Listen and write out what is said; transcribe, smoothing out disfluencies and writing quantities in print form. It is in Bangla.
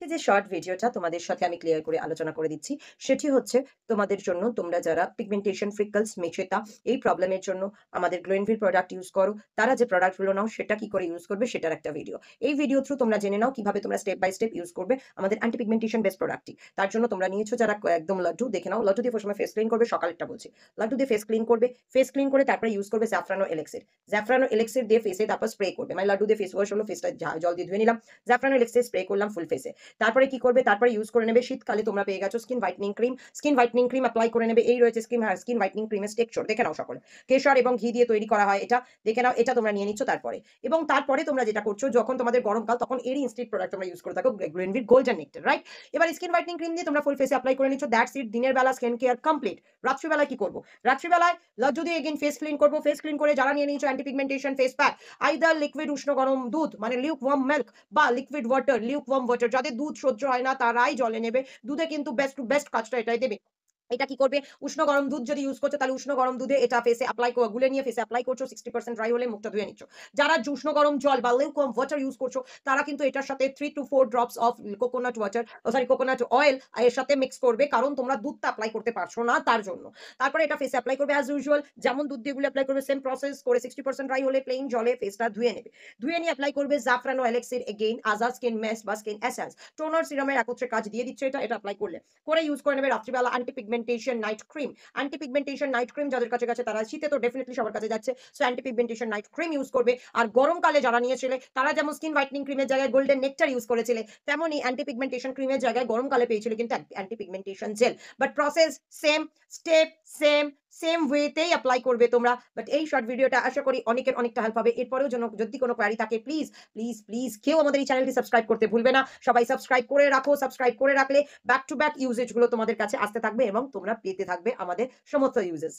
এই যে শর্ট ভিডিওটা তোমাদের সাথে আমি ক্লিয়ার করে আলোচনা করে দিচ্ছি, সেটি হচ্ছে তোমাদের জন্য, তোমরা যারা পিগমেন্টেশন, ফ্রিকলস, মেচেতা এই প্রবলেমের জন্য আমাদের গ্লোইনভিল প্রোডাক্ট ইউজ করো, তারা যে প্রোডাক্টগুলো নাও সেটা কি করে ইউজ করবে সেটার একটা ভিডিও। এই ভিডিও থ্রু তোমরা জেনে নাও কিভাবে তোমরা স্টেপ বাই স্টেপ ইউজ করবে আমাদের অ্যান্টি পিগমেন্টেশন বেস্ট প্রোডাক্টটি। তার জন্য তোমরা নিয়েছো যারা একদম লাড্ডু, দেখে নাও। লাড্ডু দিয়ে প্রথমে ফেস ক্লিন করবে, সকালেরটা বলছি। লাড্ডু দিয়ে ফেস ক্লিন করবে, ফেস ক্লিন করে তারপরে ইউজ করবে জাফরানো এলেক্সির। জাফরানো এলেক্সির দিয়ে ফেসে তারপর স্প্রে করবে, মানে লাড্ডু দিয়ে ফেস ওয়াশ হলো, ফেসটা জল দিয়ে ধুয়ে নিলাম, জাফরানো এলেক্সির স্প্রে করলাম ফুল ফেসে। তারপরে কি করবে, তারপরে ইউজ করে নেবে, শীতকালে তোমরা পেয়ে গেছো skin whitening cream, skin whitening cream apply করে নেবে। এই রয়েছে স্কিন হোয়াইটনিং ক্রিমের টেক্সচার, দেখে নাও সকলে। কেশর এবং ঘি দিয়ে তৈরি করা হয় এটা, দেখে নাও। এটা তোমরা নিয়ে নিচ্ছ। তারপরে এবং তারপরে তোমরা যেটা করছো, যখন তোমাদের গরমকাল তখন এরই ইনস্টিট প্রোডাক্ট তোমরা ইউজ করে থাকো, গ্লোইনভিল গোল্ডেন নেক্টার, রাইট? এবার স্কিন হোয়াইটনিং ক্রিম দিয়ে তোমরা ফুল ফেসে অ্যাপ্লাই করে নিচ্ছ, দ্যাটস ইট। দিনের বেলা স্কিন কেয়ার কমপ্লিট। রাত্রিবেলায় কি করবো? রাত্রিবেলায় লাড্ডু দিয়ে এগেইন ফেস ক্লিন করবো। ফেস ক্লিন করে যারা নিয়ে নিচ্ছ anti pigmentation face pack, either liquid উষ্ণ গরম দুধ মানে লিউক ওয়ার্ম মিল্ক, বা liquid water, Luke worm water. যাদের দুধ সহ্য হয় না তারাই জলে নেবে, দুধে কিন্তু বেস্ট টু বেস্ট কাজটা এটাই দেবে। এটা কি করবে, উষ্ণ গরম দুধ যদি ইউজ করছো তাহলে উষ্ণ গরম দুধে এটা ফেসে অ্যাপ্লাই গুলে নিয়ে ফেসে অ্যাপ্লাই করছো, 60% ড্রাই হলে মুখটা ধুয়ে নিচ্ছ। যারা উষ্ণ গরম জল বা লিউকওয়ার্ম ওয়াটার ইউজ করছো, তারা কিন্তু এটার সাথে 3 to 4 drops of coconut water, sorry coconut oil এর সাথে মিক্স করবে, কারণ তোমরা দুধটা অ্যাপ্লাই করতে পারছো না তার জন্য। তারপরে এটা ফেসে অ্যাপ্লাই করবে অ্যাজ ইউজুয়াল, যেমন দুধ দিয়ে গুলো অ্যাপ্লাই করবে সেম প্রসেস করে 60% ড্রাই হলে প্লেন জলে ফেসটা ধুয়ে নেবে। ধুয়ে নিয়ে অ্যাপ্লাই করবে জাফরানো এলেক্সির এগেইন আজা স্কিন মেস বা স্কিন এসেন্স, টোনার সিরামের একত্রে কাজ দিয়ে দিচ্ছে এটা। এটা অ্যাপ্লাই করলে করে ইউজ করে নেবে রাত্রিবেলা anti pigmentation night cream. Anti pigmentation night cream যাদের কাছে কাছে, তারা শীতে তো ডেফিনেটলি সবার কাছে যাচ্ছে, so anti pigmentation night cream use করবে। আর গরমকালে যারা নিয়েছিলে তারা যেমন স্কিন হোয়াইটনিং ক্রিমের জায়গায় গোল্ডেন নেকটার ইউজ করেছিলে, তেমনই অ্যান্টি পিগমেন্টেশন ক্রিমের জায়গায় গরমকালে পেয়েছিলে কিন্তু anti pigmentation gel. But process same, step same, same ওয়েতেই অ্যাপ্লাই করবে তোমরা। বাট এই শর্ট ভিডিওটা আশা করি অনেকের অনেকটা হেল্প হবে। এরপরেও যদি কোনো কোয়ারি থাকে, প্লিজ প্লিজ প্লিজ কেউ আমাদের এই চ্যানেলটি সাবস্ক্রাইব করতে ভুলবে না। সবাই সাবস্ক্রাইব করে রাখো। সাবস্ক্রাইব করে রাখলে ব্যাক টু ব্যাক ইউজেজ গুলো তোমাদের কাছে আসতে থাকবে এবং তোমরা পেতে থাকবে আমাদের সমস্ত ইউজেস।